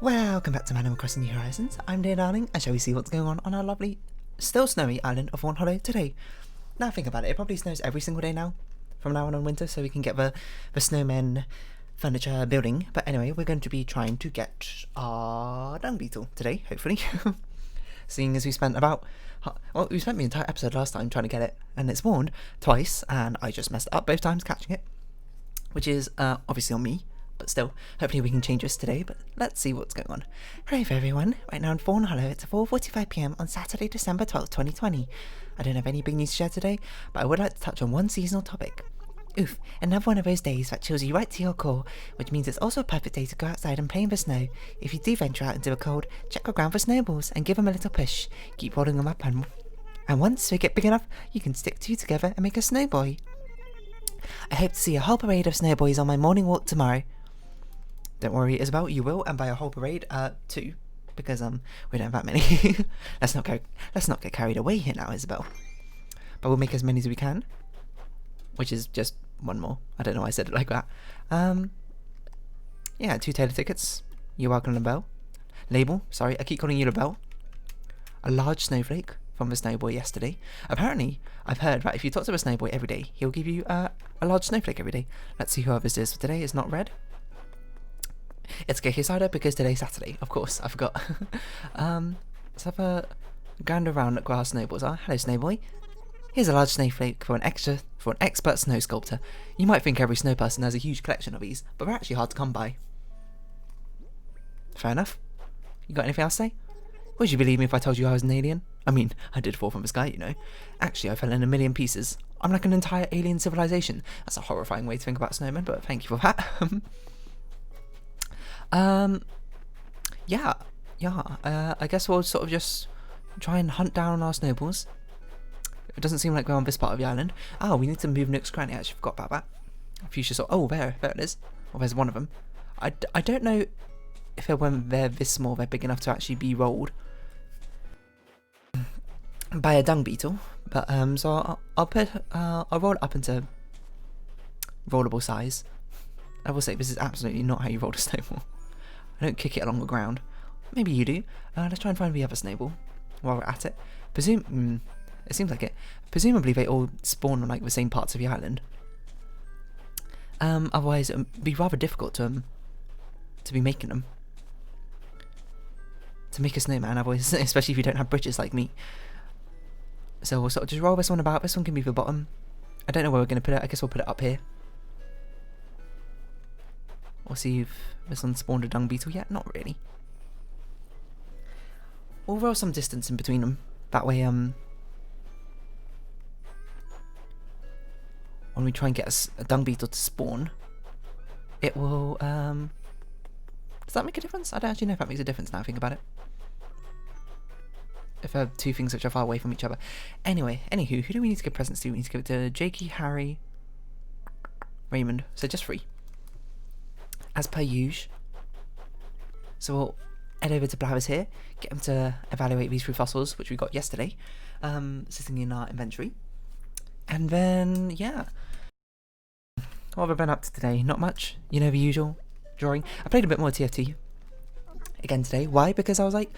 Welcome back to Animal Crossing New Horizons. I'm Dear Darling, and shall we see what's going on our lovely, still snowy island of Fawnhollow today? Now think about it, it probably snows every single day now, from now on winter, so we can get the snowman furniture building. But anyway, we're going to be trying to get our dung beetle today, hopefully. Seeing as we spent we spent the entire episode last time trying to get it, and it spawned twice, and I just messed it up both times catching it, which is obviously on me. But still, hopefully we can change this today, but let's see what's going on. Hello everyone, right now in Fawnhallow, it's 4:45 PM on Saturday, December 12th, 2020. I don't have any big news to share today, but I would like to touch on one seasonal topic. Oof, another one of those days that chills you right to your core, which means it's also a perfect day to go outside and play in the snow. If you do venture out into the cold, check the ground for snowballs and give them a little push. Keep rolling them up and once they get big enough, you can stick two together and make a snowboy. I hope to see a whole parade of snowboys on my morning walk tomorrow. Don't worry, Isabel, you will, and by a whole parade, two, because we don't have that many. let's not get carried away here now, Isabel. But we'll make as many as we can, which is just one more. I don't know why I said it like that. Yeah, 2 tailor tickets. You're welcome, LaBelle. Label, sorry, I keep calling you LaBelle. A large snowflake from the snowboy yesterday. Apparently, I've heard that if you talk to a snowboy every day, he'll give you a large snowflake every day. Let's see who others is for today. It's not red. It's Gay Cider because today's Saturday, of course, I forgot. Let's have a gander around at where our snowballs are. Hello, snowboy. Here's a large snowflake for an expert snow sculptor. You might think every snow person has a huge collection of these, but they're actually hard to come by. Fair enough. You got anything else to say? Would you believe me if I told you I was an alien? I mean, I did fall from the sky, you know. Actually, I fell in a million pieces. I'm like an entire alien civilization. That's a horrifying way to think about snowmen, but thank you for that. I guess we'll sort of just try and hunt down our snowballs. It doesn't seem like we're on this part of the island. Oh, we need to move Nook's Cranny. I actually forgot about that. Fuchsia saw. Oh, there it is. Oh, there's one of them. I don't know if when they're this small, they're big enough to actually be rolled by a dung beetle. But so I'll roll it up into rollable size. I will say this is absolutely not how you roll a snowball. I don't kick it along the ground. Maybe you do. Let's try and find the other snowball while we're at it. It seems like it. Presumably they all spawn on like the same parts of the island. Otherwise it would be rather difficult to be making them. To make a snowman, otherwise, especially if you don't have bridges like me. So we'll sort of just roll this one about. This one can be the bottom. I don't know where we're going to put it. I guess we'll put it up here. We'll see if this one spawned a dung beetle yet. Not really. We'll roll some distance in between them. That way, when we try and get a dung beetle to spawn, it will, does that make a difference? I don't actually know if that makes a difference now I think about it. If there are two things which are far away from each other. Anyway, anywho, who do we need to give presents to? We need to give it to Jakey, Harry, Raymond. So just 3. As per usual. So we'll head over to Blowers here, get him to evaluate these 3 fossils, which we got yesterday, sitting in our inventory. And then, yeah. What have I been up to today? Not much. You know, the usual. Drawing. I played a bit more TFT again today. Why? Because I was like,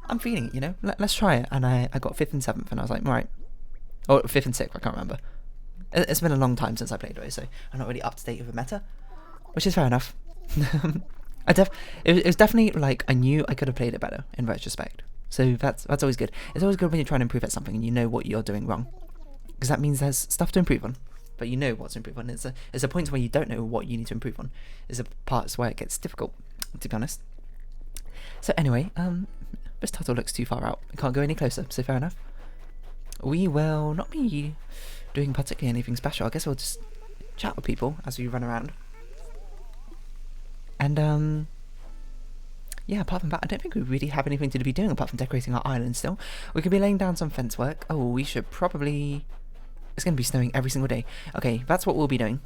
I'm feeling it, you know? Let's try it. And I got 5th and 7th, and I was like, right. Or 5th and 6th, I can't remember. It's been a long time since I played those, so I'm not really up to date with the meta. Which is fair enough. It was definitely like I knew I could have played it better in retrospect. So that's always good. It's always good when you're trying to improve at something and you know what you're doing wrong. Because that means there's stuff to improve on. But you know what to improve on. It's a point where you don't know what you need to improve on. It's a parts where it gets difficult, to be honest. So anyway, this turtle looks too far out. It can't go any closer, so fair enough. We will not be doing particularly anything special. I guess we'll just chat with people as we run around. And yeah, apart from that, I don't think we really have anything to be doing apart from decorating our island still. We could be laying down some fence work. Oh, we should probably... It's going to be snowing every single day. Okay, that's what we'll be doing.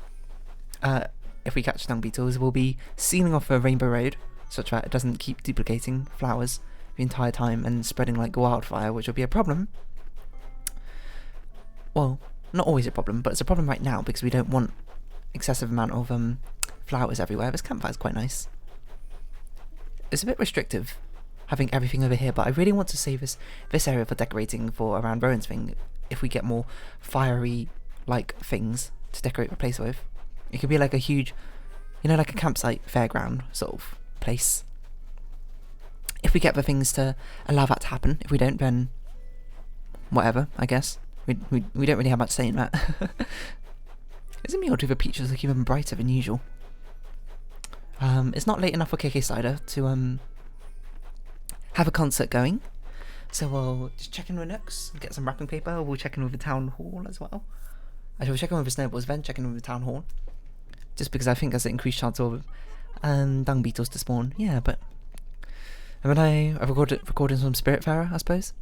If we catch dung beetles, we'll be sealing off a rainbow road, such that it doesn't keep duplicating flowers the entire time and spreading like wildfire, which will be a problem. Well, not always a problem, but it's a problem right now because we don't want excessive amount of flowers everywhere. This campfire's quite nice. it's a bit restrictive having everything over here, but I really want to save this area for decorating for around Rowan's thing. If we get more fiery like things to decorate the place with, it could be like a huge, you know, like a campsite fairground sort of place. If we get the things to allow that to happen. If we don't, then whatever, I guess. We don't really have much say in that. Isn't me or do the peaches look even brighter than usual? It's not late enough for KK Cider to have a concert going, so we'll just check in with Nooks, get some wrapping paper. We'll check in with the town hall as well. Actually, we'll check in with the snowballs, then check in with the town hall, just because I think there's an increased chance of dung beetles to spawn. Yeah, but haven't I recorded some Spiritfarer, I suppose?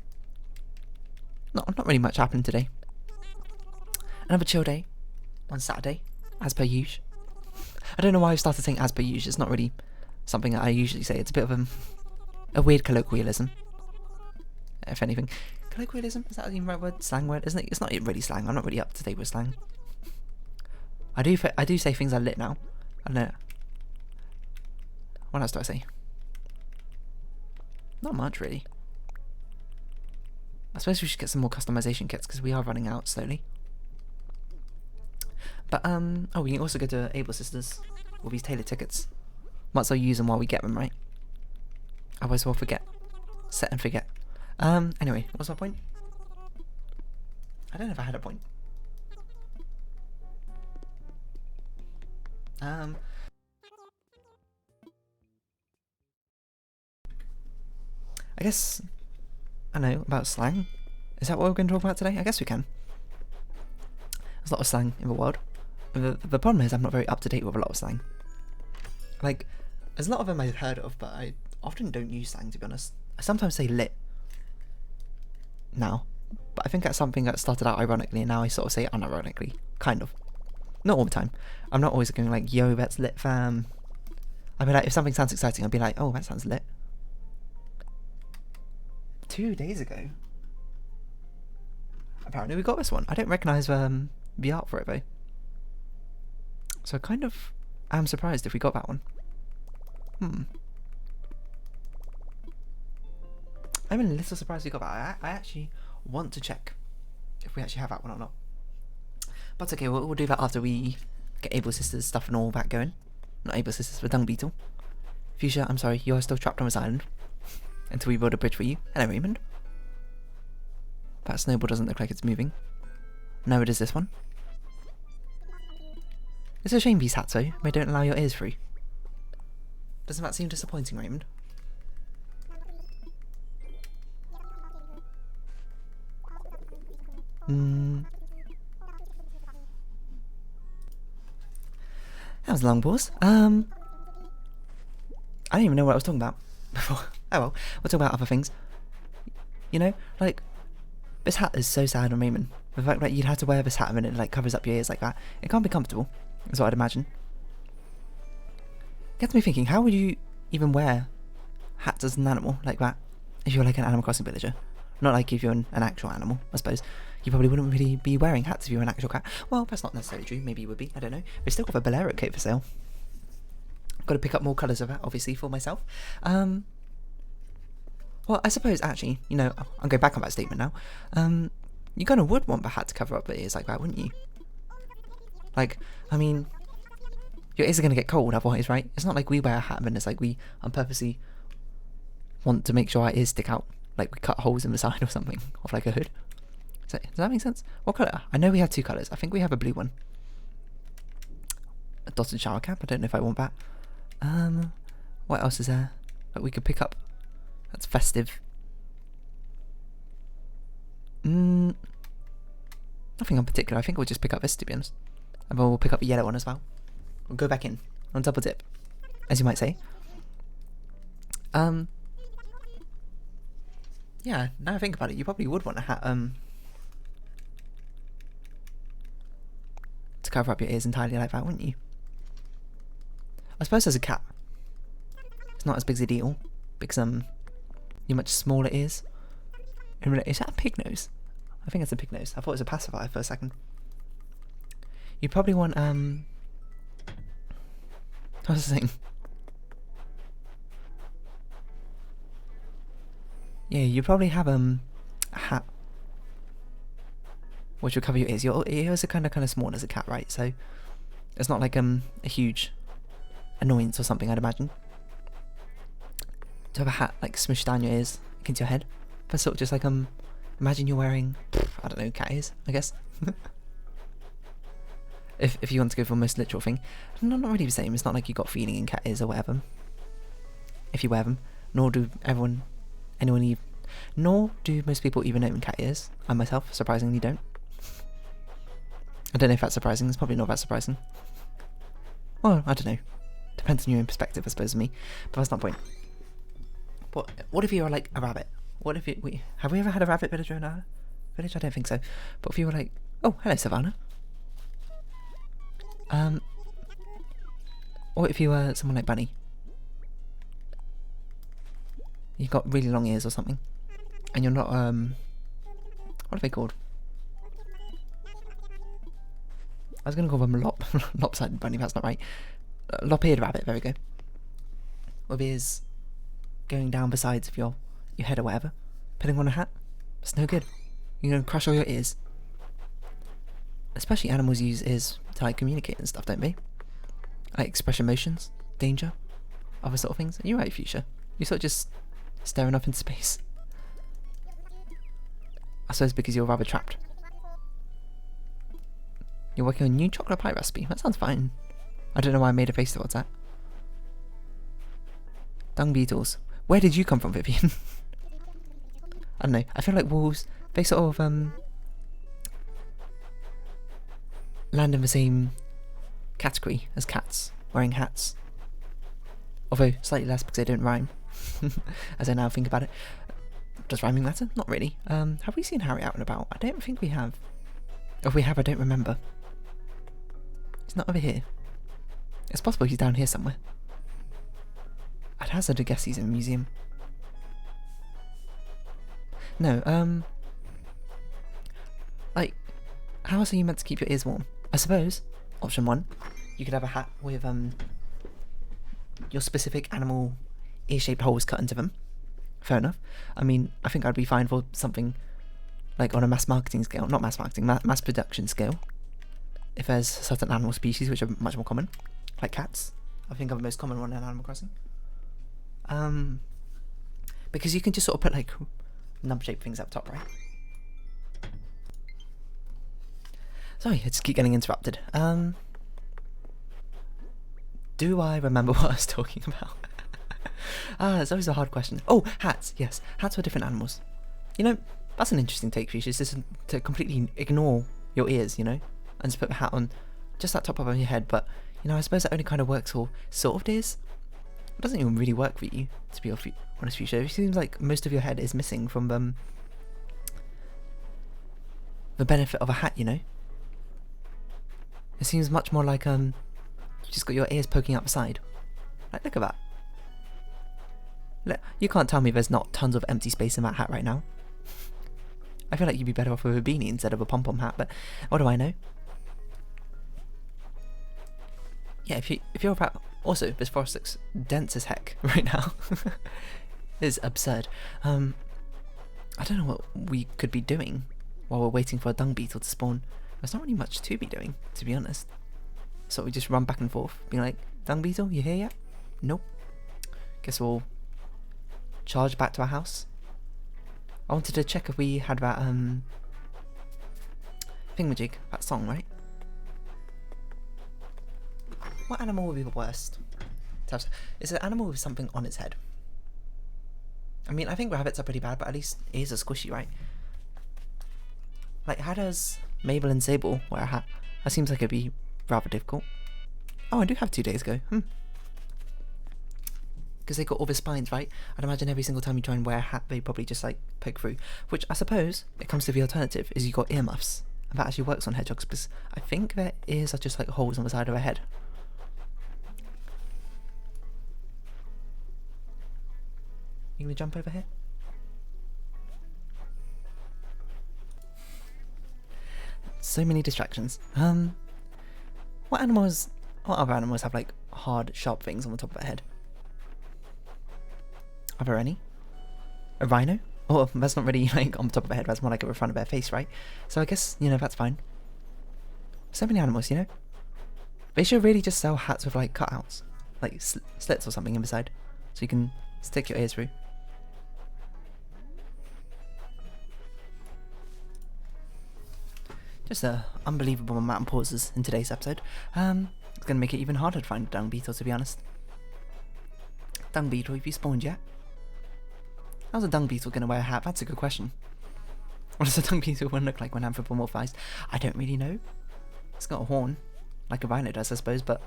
Not really much happened today. Another chill day on Saturday, as per usual. I don't know why I started saying as per usual. It's not really something that I usually say. It's a bit of a weird colloquialism, if anything. Colloquialism? Is that even the right word? Slang word? Isn't it? It's not really slang. I'm not really up to date with slang. I do say things are lit now. I don't know. What else do I say? Not much, really. I suppose we should get some more customization kits, because we are running out slowly. But, oh, we can also go to Able Sisters with these tailored tickets. Might as well use them while we get them, right? Otherwise we'll forget. Set and forget. Anyway, what's my point? I don't know if I had a point. I guess, I don't know, about slang? Is that what we're going to talk about today? I guess we can. There's a lot of slang in the world. The problem is I'm not very up to date with a lot of slang. Like, there's a lot of them I've heard of, but I often don't use slang, to be honest. I sometimes say lit now, but I think that's something that started out ironically, and now I sort of say it unironically. Kind of. Not all the time. I'm not always going like, yo, that's lit, fam. I mean, like, if something sounds exciting, I'll be like, oh, that sounds lit. 2 days ago, apparently we got this one. I don't recognise the art for it though, so I kind of am surprised if we got that one. I'm a little surprised we got that. I actually want to check if we actually have that one or not. But okay, we'll do that after we get Able Sisters stuff and all that going. Not Able Sisters, but Dung Beetle. Fuchsia, I'm sorry, you are still trapped on this island until we build a bridge for you. Hello, Raymond. That snowball doesn't look like it's moving. No, it is this one. It's a shame these hats, though. They don't allow your ears through. Doesn't that seem disappointing, Raymond? That was a long pause. I don't even know what I was talking about before. Oh well, we'll talk about other things. You know, like, this hat is so sad on Raymond. The fact that you'd have to wear this hat and it like covers up your ears like that. It can't be comfortable, is what I'd imagine. Gets me thinking, how would you even wear hats as an animal like that if you're like an Animal Crossing villager? Not like if you're an actual animal, I suppose. You probably wouldn't really be wearing hats if you were an actual cat. Well, that's not necessarily true. Maybe you would be. I don't know. We still got a bolero cape for sale. Got to pick up more colours of that, obviously, for myself. Well, I suppose, actually, you know, I'm going back on that statement now. You kind of would want the hat to cover up the ears like that, wouldn't you? Like, I mean, your ears are going to get cold otherwise, right? It's not like we wear a hat and it's like we purposely want to make sure our ears stick out. Like we cut holes in the side or something, of like a hood. Does that make sense? What colour? I know we have 2 colours. I think we have a blue one. A dotted shower cap. I don't know if I want that. What else is there that we could pick up? That's festive. Nothing in particular. I think we'll just pick up this, to be honest. And then we'll pick up a yellow one as well. We'll go back in on double dip, as you might say. Yeah, now I think about it, you probably would want a hat to cover up your ears entirely like that, wouldn't you? I suppose as a cat, it's not as big a deal because you're much smaller ears. Is that a pig nose? I think it's a pig nose. I thought it was a pacifier for a second. You probably want what was the thing? Yeah, you probably have a hat which will cover your ears. Your ears are kind of small as a cat, right? So it's not like a huge annoyance or something, I'd imagine. To have a hat like smushed down your ears into your head. But sort of just like imagine you're wearing, I don't know, cat ears, I guess. if you want to go for a most literal thing. No, not really the same. It's not like you got feeling in cat ears or whatever. If you wear them, nor do most people even own cat ears. I myself, surprisingly, don't. I don't know if that's surprising. It's probably not that surprising. Well, I don't know. Depends on your own perspective, I suppose, of me. But that's not the point. But what if you were like a rabbit? What if have we ever had a rabbit villager in our village? I don't think so. But if you were like, oh, hello, Savannah. Or if you were someone like Bunny. You've got really long ears or something. And you're not, what are they called? I was going to call them a lopsided bunny, that's not right. Lop-eared rabbit, there we go. With ears going down the sides of your head or whatever. Putting on a hat, it's no good. You're going to crush all your ears. Especially animals use ears to like communicate and stuff, don't they? Like express emotions, danger, other sort of things. You're right, Fuchsia. You're sort of just staring up into space. I suppose because you're rather trapped. You're working on a new chocolate pie recipe. That sounds fine. I don't know why I made a face towards that. Dung beetles. Where did you come from, Vivian? I don't know. I feel like wolves, they sort of land in the same category as cats, wearing hats. Although slightly less because they don't rhyme. As I now think about it. Does rhyming matter? Not really. Have we seen Harry out and about? I don't think we have. If we have, I don't remember. He's not over here. It's possible he's down here somewhere. I'd hazard a guess he's in a museum. No, like, how else are you meant to keep your ears warm? I suppose, option 1, you could have a hat with your specific animal ear-shaped holes cut into them. Fair enough. I mean, I think I'd be fine for something like on a mass marketing scale, not mass marketing, mass production scale. If there's certain animal species which are much more common, like cats. I think are the most common one in Animal Crossing. Because you can just sort of put like nub-shaped things up top, right? Sorry, I just keep getting interrupted. Do I remember what I was talking about? It's always a hard question. Oh, hats, yes. Hats for different animals. You know, that's an interesting take, Fuchsia, just to completely ignore your ears, you know? And just put the hat on just that top of your head, but, you know, I suppose that only kind of works for sort of ears. It doesn't even really work for you, to be honest, Fuchsia. It seems like most of your head is missing from the benefit of a hat, you know? It seems much more like you just got your ears poking out the side. Like, look at that. You can't tell me there's not tons of empty space in that hat right now. I feel like you'd be better off with a beanie instead of a pom-pom hat, but what do I know? Yeah, if you're a rat... Also, this forest looks dense as heck right now. It is absurd. I don't know what we could be doing while we're waiting for a dung beetle to spawn. There's not really much to be doing, to be honest. So we just run back and forth, being like, dung beetle, you here yet? Nope. Guess we'll charge back to our house. I wanted to check if we had that thingamajig, that song, right? What animal would be the worst? Is it an animal with something on its head? I mean, I think rabbits are pretty bad, but at least ears are squishy, right? Like, how does Mabel and Sable wear a hat? That seems like it'd be rather difficult. Oh, I do have 2 days ago. Because they got all the spines, right? I'd imagine every single time you try and wear a hat, they probably just like poke through. Which I suppose it comes to the alternative is you got earmuffs, and that actually works on hedgehogs because I think their ears are just like holes on the side of their head. You gonna jump over here? So many distractions. What other animals have like hard, sharp things on the top of their head? Are there any? A rhino? Or that's not really like on top of her head, that's more like in front of her face, right? So I guess, you know, that's fine. So many animals, you know? They should really just sell hats with like cutouts, like slits or something inside, so you can stick your ears through. Just a unbelievable amount of pauses in today's episode. It's gonna make it even harder to find a dung beetle, to be honest. Dung beetle, have you spawned yet? How's a dung beetle gonna wear a hat? That's a good question. What does a dung beetle look like when anthropomorphized? I don't really know. It's got a horn, like a rhino does, I suppose, but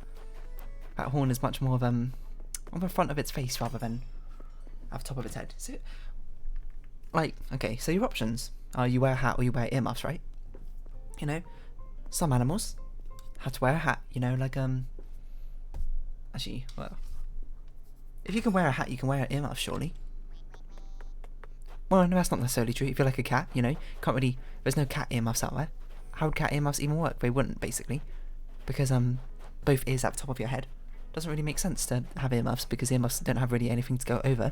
that horn is much more of on the front of its face rather than at the top of its head. Is it? Like, okay, so your options are you wear a hat or you wear earmuffs, right? You know, some animals have to wear a hat, you know, like, actually, well, if you can wear a hat, you can wear an earmuff, surely. Well, no, that's not necessarily true. If you're like a cat, you know, can't really, there's no cat earmuffs out there. How would cat earmuffs even work? They wouldn't, basically, because, both ears at the top of your head. Doesn't really make sense to have earmuffs, because earmuffs don't have really anything to go over.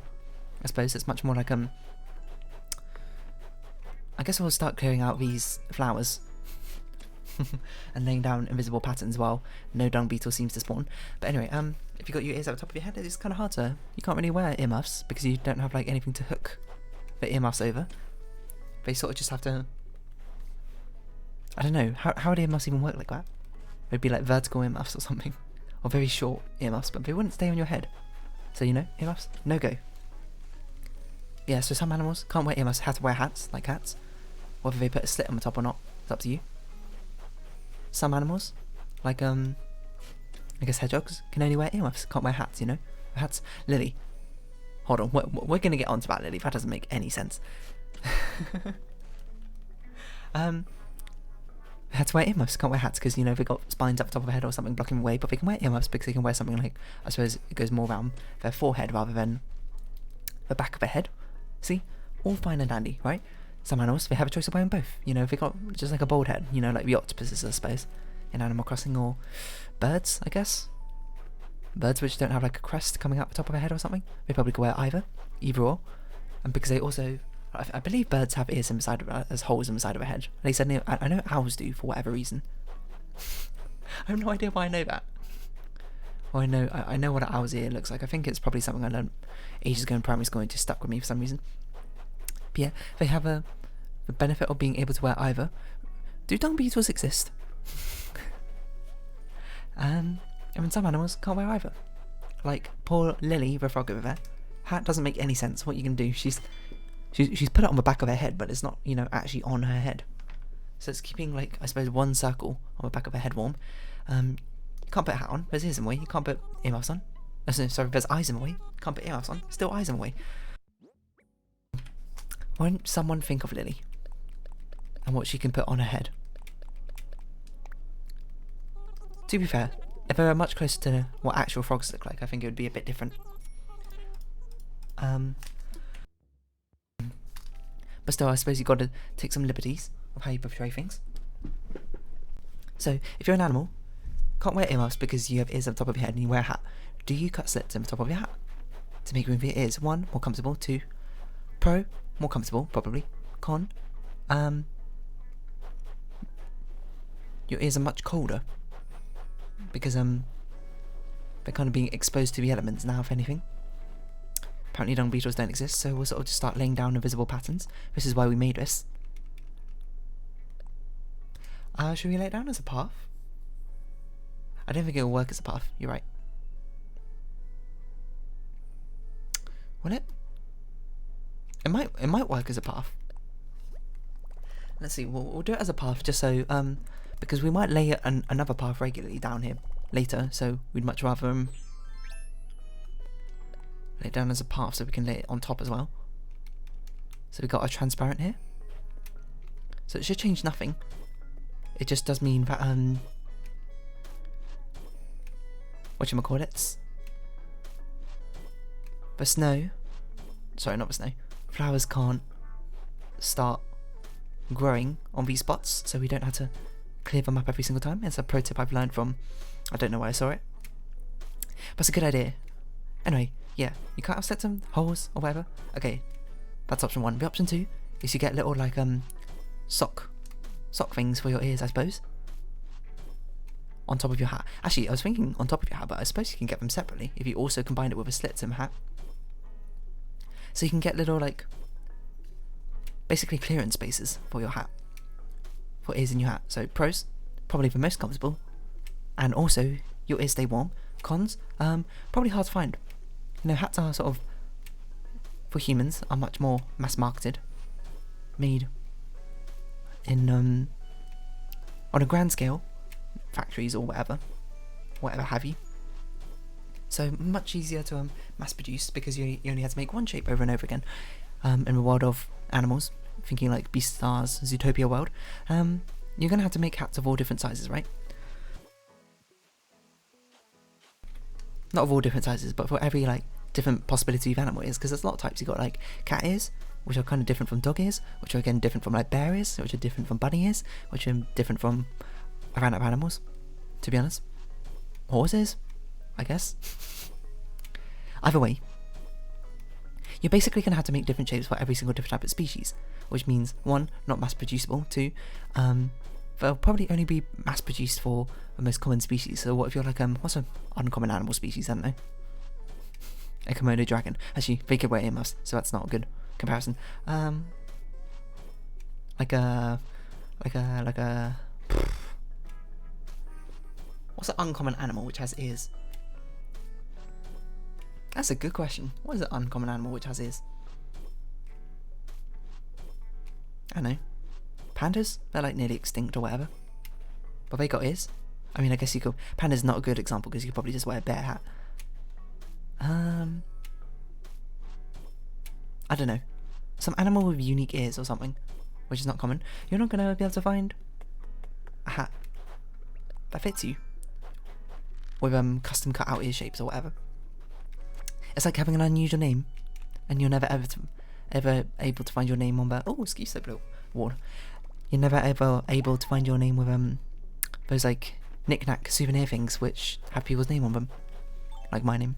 I suppose it's much more like, I guess we'll start clearing out these flowers. And laying down invisible patterns while no dung beetle seems to spawn. But anyway, if you got your ears at the top of your head, it's kind of hard to. You can't really wear earmuffs because you don't have like anything to hook the earmuffs over. They sort of just have to. I don't know how would earmuffs even work like that? It'd be like vertical earmuffs or something, or very short earmuffs, but they wouldn't stay on your head. So you know, earmuffs, no go. Yeah, so some animals can't wear earmuffs, have to wear hats like cats. Whether they put a slit on the top or not, it's up to you. Some animals, like I guess hedgehogs, can only wear earmuffs, can't wear hats, you know? Hats. Lily. Hold on, we're gonna get onto that, Lily. That doesn't make any sense. They had to wear earmuffs, can't wear hats, because, you know, they've got spines up the top of their head or something blocking the way, but they can wear earmuffs because they can wear something like, I suppose it goes more around their forehead rather than the back of their head. See? All fine and dandy, right? Some animals, they have a choice of wearing both. You know, they got just like a bald head, you know, like the octopuses, I suppose, in Animal Crossing, or birds, I guess. Birds which don't have like a crest coming out the top of their head or something. They probably could wear either or. And because they also, I believe birds have ears inside of, as holes inside of their head. At least I know owls do for whatever reason. I have no idea why I know that. Well, I know what an owl's ear looks like. I think it's probably something I learned ages ago in primary school and just stuck with me for some reason. But yeah, they have the benefit of being able to wear either. Do dung beetles exist? I mean, some animals can't wear either. Like poor Lily, the frog over there. Hat doesn't make any sense. What you can do? She's put it on the back of her head, but it's not, you know, actually on her head. So it's keeping, like, I suppose, one circle on the back of her head warm. You can't put a hat on. There's ears in the way. You can't put earmuffs on. Sorry, there's eyes in the way. You can't put earmuffs on. Still eyes in the way. Won't someone think of Lily and what she can put on her head? To be fair, if they were much closer to what actual frogs look like, I think it would be a bit different. But still, I suppose you've got to take some liberties of how you portray things. So, if you're an animal, can't wear earmuffs because you have ears on top of your head and you wear a hat, do you cut slits in the top of your hat to make room for your ears? 1, more comfortable. 2, pro, more comfortable, probably. Con, your ears are much colder because they're kind of being exposed to the elements now, if anything. Apparently dung beetles don't exist, so we'll sort of just start laying down invisible patterns. This is why we made this. Should we lay it down as a path? I don't think it'll work as a path, you're right. Will it? It might work as a path. Let's see, we'll do it as a path just so, because we might lay another path regularly down here later, so we'd much rather lay it down as a path so we can lay it on top as well. So we got a transparent here. So it should change nothing. It just does mean that, whatchamacallits? The snow, sorry, not the snow, flowers can't start growing on these spots, so we don't have to clear them up every single time. It's a pro tip I've learned from, I don't know where I saw it, but it's a good idea. Anyway, yeah, you can't have set some holes or whatever. Okay, That's option 1. The option 2 is you get little like sock things for your ears, I suppose, on top of your hat. Actually, I was thinking on top of your hat, but I suppose you can get them separately if you also combine it with a slits in the hat. So you can get little like basically clearance spaces for your hat, for ears in your hat. So pros, probably the most comfortable, and also your ears stay warm. Cons, probably hard to find. You know, hats are sort of, for humans, are much more mass marketed, made in on a grand scale, factories or whatever have you. So much easier to mass produce, because you only have to make one shape over and over again. In the world of animals, thinking like Beastars, Zootopia world, you're gonna have to make hats of all different sizes, right? Not of all different sizes, but for every like different possibility of animal ears, because there's a lot of types. You've got like cat ears, which are kind of different from dog ears, which are again different from like bear ears, which are different from bunny ears, which are different from a round of animals, to be honest. Horse ears, I guess. Either way, you're basically going to have to make different shapes for every single different type of species, which means 1, not mass producible, 2, they'll probably only be mass produced for the most common species. So what if you're like, what's an uncommon animal species, I don't know? A Komodo dragon. Actually, they could wear earmuffs, so that's not a good comparison. Like a what's an uncommon animal which has ears? That's a good question. What is an uncommon animal which has ears? I don't know. Pandas? They're like nearly extinct or whatever, but they got ears. I mean, I guess you could. Panda's not a good example because you could probably just wear a bear hat. I don't know. Some animal with unique ears or something, which is not common. You're not gonna be able to find a hat that fits you with custom cut out ear shapes or whatever. It's like having an unusual name, and you're never ever able to find your name on the excuse the blue wall. You're never ever able to find your name with those like knick-knack souvenir things which have people's name on them, like my name.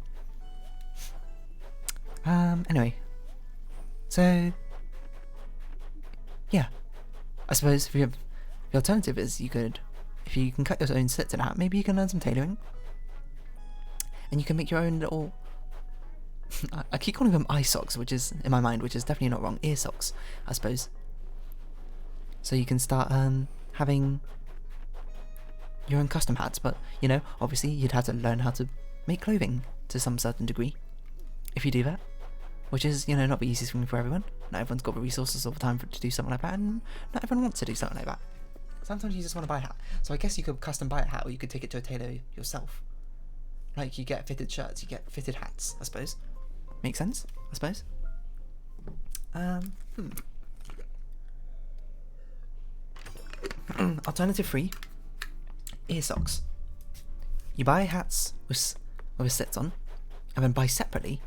Anyway, so yeah, I suppose the alternative is you could, if you can cut your own slits in a hat, maybe you can learn some tailoring, and you can make your own little. I keep calling them eye socks, which is in my mind, which is definitely not wrong. Ear socks, I suppose. So you can start having your own custom hats, but you know, obviously you'd have to learn how to make clothing to some certain degree if you do that, which is, you know, not the easiest thing for everyone. Not everyone's got the resources all the time to do something like that, and not everyone wants to do something like that. Sometimes you just want to buy a hat. So I guess you could custom buy a hat, or you could take it to a tailor yourself. Like, you get fitted shirts, you get fitted hats, I suppose. Makes sense, I suppose. Alternative 3, ear socks. You buy hats with slits on, and then buy separately,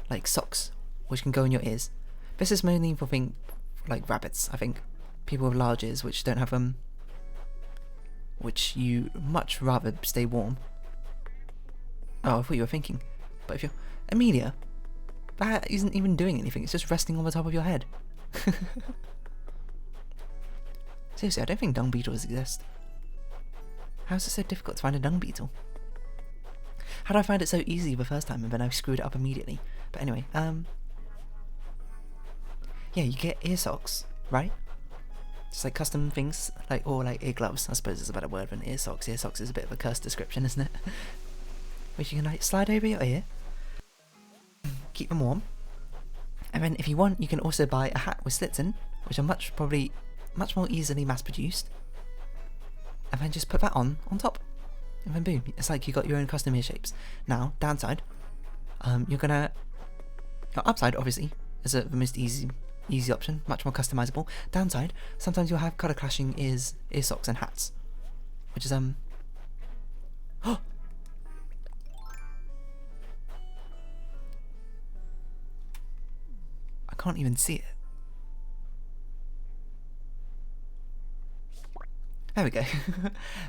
like socks, which can go in your ears. This is mainly for things like rabbits, I think. People with large ears which don't have which you much rather stay warm. Oh, I thought you were thinking. But if you're Amelia, that isn't even doing anything, it's just resting on the top of your head. Seriously, I don't think dung beetles exist. How is it so difficult to find a dung beetle? How did I find it so easy the first time and then I screwed it up immediately? But anyway, yeah, you get ear socks, right? Just like custom things, like, or like ear gloves, I suppose is a better word than ear socks. Ear socks is a bit of a cursed description, isn't it? Which you can like slide over your ear, keep them warm, and then if you want, you can also buy a hat with slits in, which are much more easily mass produced, and then just put that on top, and then boom, it's like you got your own custom ear shapes. Now, downside, your upside obviously is the most easy option, much more customizable. Downside, sometimes you'll have colour clashing ear socks and hats, which is I can't even see it. There we go.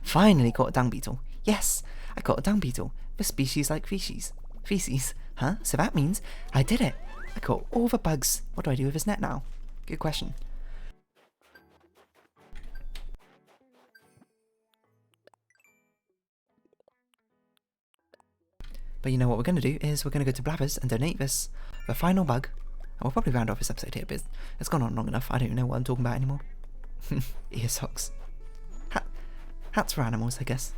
Finally got a dung beetle. Yes, I got a dung beetle. The species like feces. Feces. Huh? So that means I did it. I caught all the bugs. What do I do with this net now? Good question. But you know what we're going to do is we're going to go to Blathers and donate this, the final bug. And we'll probably round off this episode here, but it's gone on long enough. I don't even know what I'm talking about anymore. Ear socks. Hats for animals, I guess.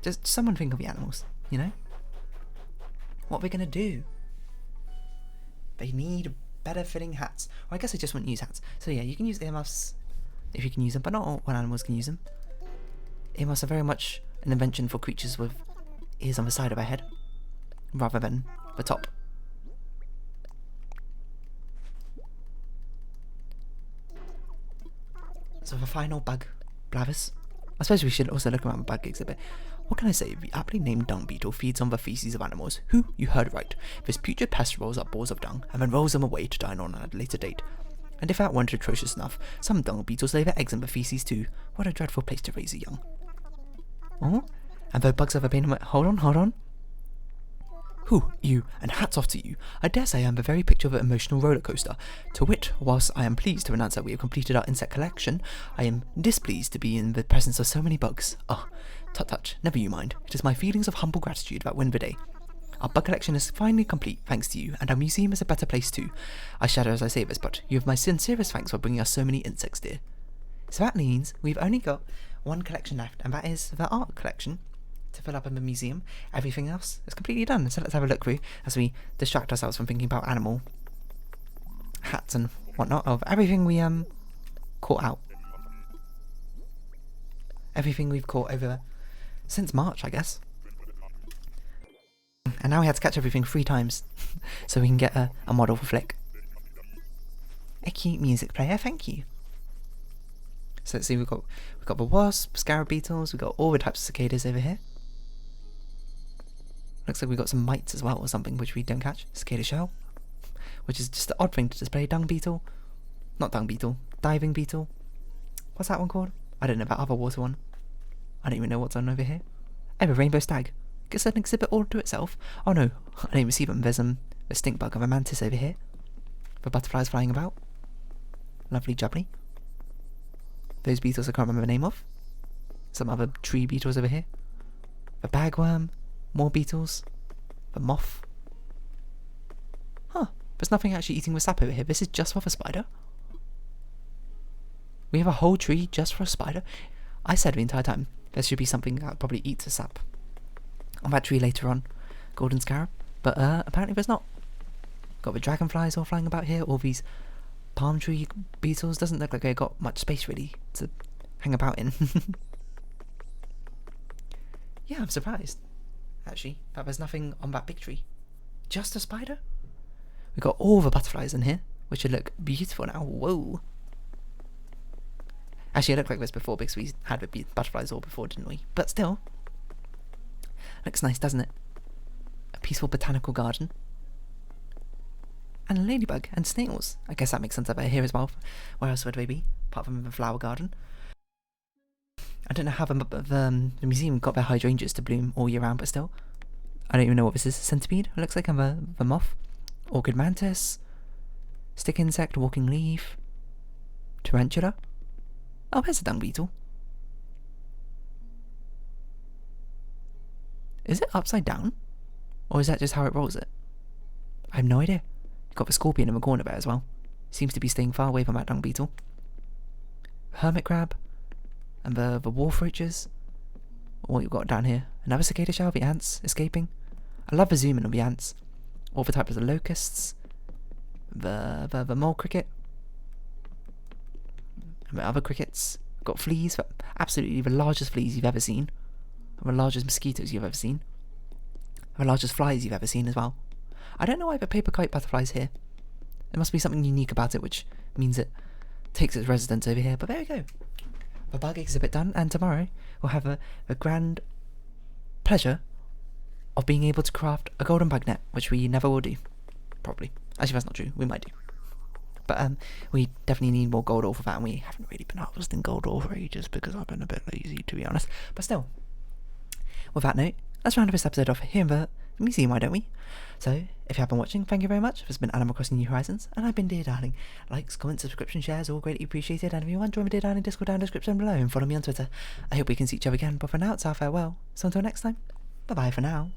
Just someone think of the animals, you know? What are we going to do? They need better fitting hats. Or I guess I just wouldn't use hats. So yeah, you can use earmuffs if you can use them, but not all animals can use them. Earmuffs are very much an invention for creatures with ears on the side of their head, rather than the top. So the final bug, Blathers. I suppose we should also look around the bug exhibit. What can I say? The aptly named dung beetle feeds on the feces of animals who, you heard right, this putrid pest rolls up balls of dung and then rolls them away to dine on at a later date. And if that weren't atrocious enough, some dung beetles lay their eggs in the feces too. What a dreadful place to raise a young. Oh? And though bugs have a pain in my... Hold on. Who, you, and hats off to you. I dare say I am the very picture of an emotional roller coaster. To wit, whilst I am pleased to announce that we have completed our insect collection, I am displeased to be in the presence of so many bugs. Oh, tut, never you mind. It is my feelings of humble gratitude that win the day. Our bug collection is finally complete thanks to you, and our museum is a better place too. I shudder as I say this, but you have my sincerest thanks for bringing us so many insects, dear. So that means we've only got one collection left, and that is the art collection to fill up in the museum. Everything else is completely done. So let's have a look through as we distract ourselves from thinking about animal hats and whatnot of everything we caught out. Everything we've caught over since March, I guess. And now we had to catch everything 3 times so we can get a model for Flick. A cute music player, thank you. So let's see, we've got the wasp, scarab beetles, we've got all the types of cicadas over here. Looks like we've got some mites as well or something which we don't catch. Cicada shell, which is just an odd thing to display. Dung beetle. Not dung beetle. Diving beetle. What's that one called? I don't know, that other water one. I don't even know what's on over here. Oh, a rainbow stag. Gets an exhibit all to itself. Oh no, I didn't even see them. There's a stink bug of a mantis over here. The butterflies flying about. Lovely jubbly. Those beetles I can't remember the name of. Some other tree beetles over here. The bagworm. More beetles. The moth. Huh. There's nothing actually eating the sap over here. This is just for the spider. We have a whole tree just for a spider. I said the entire time there should be something that probably eats the sap on that tree later on. Golden scarab. But apparently there's not. Got the dragonflies all flying about here. All these palm tree beetles. Doesn't look like they got much space really to hang about in. Yeah, I'm surprised. Actually, that there's nothing on that big tree. Just a spider? We've got all the butterflies in here, which should look beautiful now. Whoa. Actually, it looked like this before because we had the butterflies all before, didn't we? But still. Looks nice, doesn't it? A peaceful botanical garden. And a ladybug and snails. I guess that makes sense over here as well. Where else would they be? Apart from the flower garden. I don't know how the museum got their hydrangeas to bloom all year round, but still. I don't even know what this is. Centipede? It looks like I'm the moth. Orchid mantis. Stick insect, walking leaf. Tarantula. Oh, there's a dung beetle. Is it upside down? Or is that just how it rolls it? I have no idea. You've got the scorpion in the corner there as well. Seems to be staying far away from that dung beetle. Hermit crab. And the wharf roaches. What you've got down here? Another cicada shell, the ants escaping. I love the zoom in on the ants. All the types of locusts. The mole cricket. And the other crickets. Got fleas, absolutely the largest fleas you've ever seen. And the largest mosquitoes you've ever seen. And the largest flies you've ever seen as well. I don't know why the paper kite butterfly's here. There must be something unique about it which means it takes its residence over here. But there we go. The bug exhibit done, and tomorrow we'll have a grand pleasure of being able to craft a golden bug net, which we never will do. Probably. Actually, that's not true. We might do. But we definitely need more gold ore for that, and we haven't really been harvesting gold ore for ages because I've been a bit lazy, to be honest. But still, with that note, let's round up this episode off here in the We see why don't we? So, if you have been watching, thank you very much. This has been Animal Crossing New Horizons, and I've been Dear Darling. Likes, comments, subscription, shares, all greatly appreciated, and if you want, join my Dear Darling Discord down in the description below, and follow me on Twitter. I hope we can see each other again, but for now, it's our farewell. So until next time, bye bye for now.